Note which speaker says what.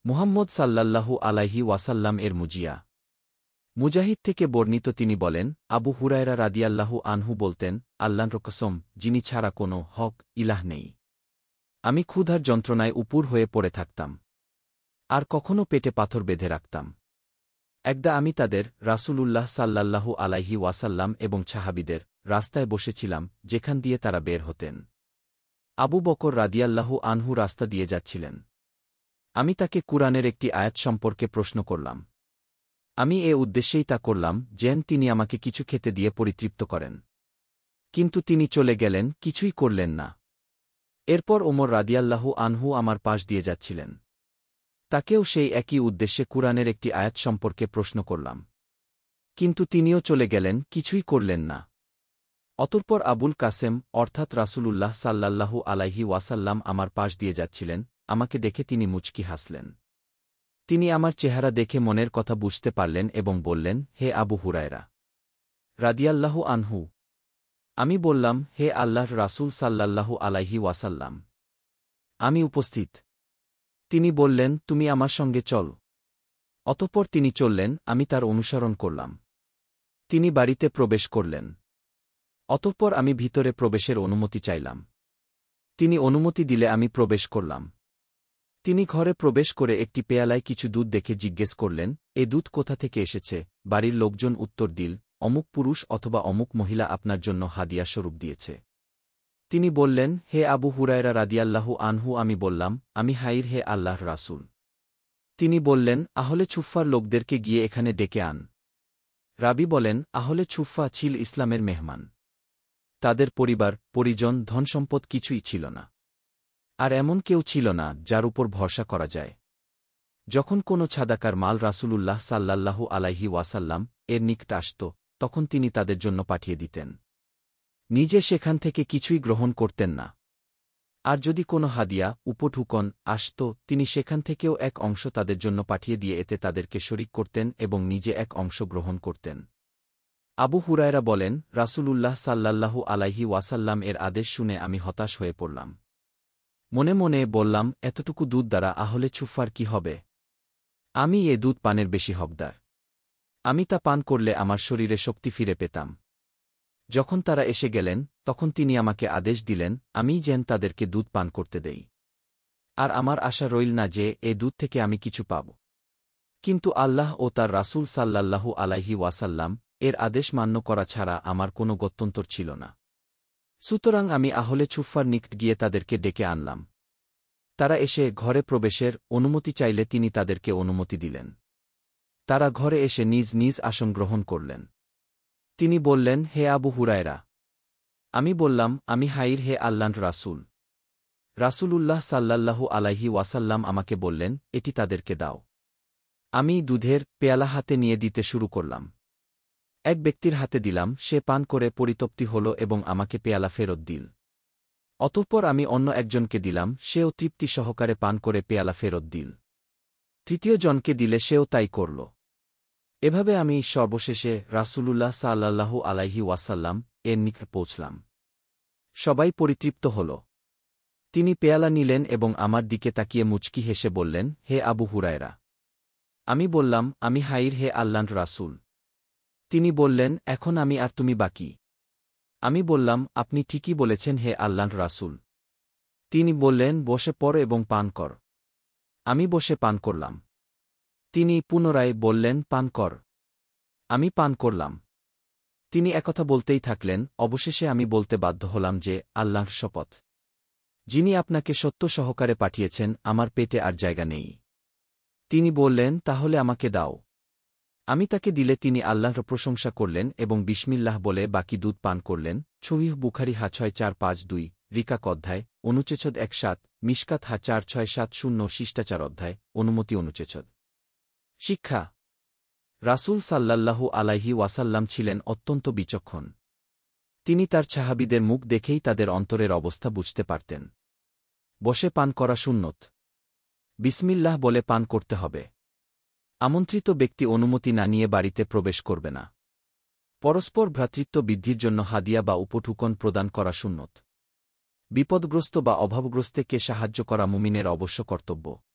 Speaker 1: মুহাম্মদ সাল্লাল্লাহু আলাইহি ওয়াসাল্লাম এর মুজিয়া। মুজাহিদ থেকে বর্ণিত তিনি বলেন, আবু হুরায়রা রাদিয়াল্লাহু আনহু বলতেন, আল্লাহর কসম, যিনি ছাড়া কোনো হক ইলাহ নেই। আমি ক্ষুধার যন্ত্রণায় উপুর হয়ে পড়ে থাকতাম। আর কখনও পেটে পাথর বেঁধে রাখতাম। একদা আমি তাদের, রাসূলুল্লাহ সাল্লাল্লাহু আলাইহি ওয়াসাল্লাম এবং সাহাবীদের, রাস্তায় বসেছিলাম, যেখান দিয়ে তারা বের হতেন। আবু বকর রাদিয়াল্লাহু আনহু রাস্তা দিয়ে যাচ্ছিলেন। আমি তাকে কুরআনের একটি আয়াত সম্পর্কে প্রশ্ন করলাম। আমি এ উদ্দেশ্যেই তা করলাম যেন তিনি আমাকে কিছু খেতে দিয়ে পরিতৃপ্ত করেন। কিন্তু তিনি চলে গেলেন, কিছুই করলেন না। এরপর ওমর রাদিয়াল্লাহু আনহু আমার পাশ দিয়ে যাচ্ছিলেন। তাকেও সেই একই উদ্দেশ্যে কুরআনের একটি আয়াত সম্পর্কে প্রশ্ন করলাম। কিন্তু তিনিও চলে গেলেন, কিছুই করলেন না। অতঃপর আবুল কাসেম অর্থাৎ রাসূলুল্লাহ সাল্লাল্লাহু আলাইহি ওয়াসাল্লাম আমার পাশ দিয়ে যাচ্ছিলেন। আমাকে দেখে তিনি মুচকি হাসলেন। তিনি আমার চেহারা দেখে মনের কথা বুঝতে পারলেন এবং বললেন, হে আবু হুরায়রা রাদিয়াল্লাহু আনহু। আমি বললাম, হে আল্লাহর রাসূল সাল্লাল্লাহু আলাইহি ওয়াসাল্লাম, আমি উপস্থিত। তিনি বললেন, তুমি আমার সঙ্গে চল। অতঃপর তিনি চললেন, আমি তার অনুসরণ করলাম। তিনি বাড়িতে প্রবেশ করলেন। অতঃপর আমি ভিতরে প্রবেশের অনুমতি চাইলাম। তিনি অনুমতি দিলে আমি প্রবেশ করলাম। তিনি ঘরে প্রবেশ করে একটি পেয়ালায় কিছু দুধ দেখে জিজ্ঞেস করলেন, এ দুধ কোথা থেকে এসেছে? বাড়ির লোকজন উত্তর দিল, অমুক পুরুষ অথবা অমুক মহিলা আপনার জন্য হাদিয়া স্বরূপ দিয়েছে। তিনি বললেন, হে আবু হুরায়রা রাদিয়াল্লাহু আনহু। আমি বললাম, আমি হাইর হে আল্লাহর রাসূল। তিনি বললেন, আহলে ছুফফার লোকদেরকে গিয়ে এখানে ডেকে আন। রাবি বলেন, আহলে ছুফফা ছিল ইসলামের মেহমান। তাদের পরিবার, পরিজন, ধনসম্পদ কিছুই ছিল না। আর এমন কেউ ছিল না যার উপর ভরসা করা যায়। যখন কোনো ছাদাকার মাল রাসূলুল্লাহ সাল্লাল্লাহু আলাইহি ওয়াসাল্লাম এর নিকট আসত, তখন তিনি তাদের জন্য পাঠিয়ে দিতেন। নিজে সেখান থেকে কিছুই গ্রহণ করতেন না। আর যদি কোনো হাদিয়া, উপঢৌকন আসত, তিনি সেখান থেকেও এক অংশ তাদের জন্য পাঠিয়ে দিয়ে এতে তাদেরকে শরিক করতেন এবং নিজে এক অংশ গ্রহণ করতেন। আবু হুরায়রা বলেন, রাসূলুল্লাহ সাল্লাল্লাহু আলাইহি ওয়াসাল্লাম এর আদেশ শুনে আমি হতাশ হয়ে পড়লাম। মনে মনে বললাম, এতটুকু দুধ দ্বারা আহলে ছুফার কি হবে? আমি এ দুধ পানের বেশি হকদার। আমি তা পান করলে আমার শরীরে শক্তি ফিরে পেতাম। যখন তারা এসে গেলেন, তখন তিনি আমাকে আদেশ দিলেন, আমিই যেন তাদেরকে দুধ পান করতে দেই। আর আমার আশা রইল না যে এ দুধ থেকে আমি কিছু পাব। কিন্তু আল্লাহ ও তার রাসূল সাল্লাল্লাহু আলাইহি ওয়াসাল্লাম এর আদেশ মান্য করা ছাড়া আমার কোনো গত্যন্তর ছিল না। সুতরাং আমি আহলে ছুফার নিকট গিয়ে তাদেরকে ডেকে আনলাম। তারা এসে ঘরে প্রবেশের অনুমতি চাইলে তিনি তাদেরকে অনুমতি দিলেন। তারা ঘরে এসে নিজ নিজ আসন গ্রহণ করলেন। তিনি বললেন, হে আবু হুরায়রা। আমি বললাম, আমি হাইর হে আল্লাহর রাসূল। রাসূলুল্লাহ সাল্লাল্লাহু আলাইহি ওয়াসাল্লাম আমাকে বললেন, এটি তাদেরকে দাও। আমি দুধের পেয়ালা হাতে নিয়ে দিতে শুরু করলাম। এক ব্যক্তির হাতে দিলাম, সে পান করে পরিতৃপ্তি হল এবং আমাকে পেয়ালা ফেরত দিল। অতঃপর আমি অন্য একজনকে দিলাম, সেও তৃপ্তি সহকারে পান করে পেয়ালা ফেরত দিল। তৃতীয় জনকে দিলে সেও তাই করল। এভাবে আমি সর্বশেষে রাসূলুল্লাহ সাল্লাল্লাহু আলাইহি ওয়াসাল্লাম এর নিকট পৌঁছলাম। সবাই পরিতৃপ্ত হল। তিনি পেয়ালা নিলেন এবং আমার দিকে তাকিয়ে মুচকি হেসে বললেন, হে আবু হুরায়রা। আমি বললাম, আমি হাইর হে আল্লাহর রাসূল। তিনি বললেন, এখন আমি আর তুমি বাকি। আমি বললাম, আপনি ঠিকই বলেছেন হে আল্লাহর রাসূল। তিনি বললেন, বসে পড় এবং পান কর। আমি বসে পান করলাম। তিনি পুনরায় বললেন, পান কর। আমি পান করলাম। তিনি একথা বলতেই থাকলেন। অবশেষে আমি বলতে বাধ্য হলাম যে, আল্লাহর শপথ, যিনি আপনাকে সত্য সহকারে পাঠিয়েছেন, আমার পেটে আর জায়গা নেই। তিনি বললেন, তাহলে আমাকে দাও। আমি তাকে দিলে তিনি আল্লাহর প্রশংসা করলেন এবং বিসমিল্লাহ বলে বাকি দুধ পান করলেন। সহিহ বুখারী হা 6452, রিকাক অধ্যায়, অনুচ্ছেদ 17, মিশকাত হা 4670, শিষ্টাচার অধ্যায়, অনুমতি অনুচ্ছেদ। শিক্ষা। রাসূল সাল্লাল্লাহু আলাইহি ওয়াসাল্লাম ছিলেন অত্যন্ত বিচক্ষণ। তিনি তার সাহাবীদের মুখ দেখেই তাদের অন্তরের অবস্থা বুঝতে পারতেন। বসে পান করা সুন্নত। বিসমিল্লাহ বলে পান করতে হবে। আমন্ত্রিত ব্যক্তি অনুমতি না নিয়ে বাড়িতে প্রবেশ করবে না। পরস্পর ভ্রাতৃত্ব বৃদ্ধির জন্য হাদিয়া বা উপঢৌকন প্রদান করা সুন্নত। বিপদগ্রস্ত বা অভাবগ্রস্তকে সাহায্য করা মুমিনের অবশ্য কর্তব্য।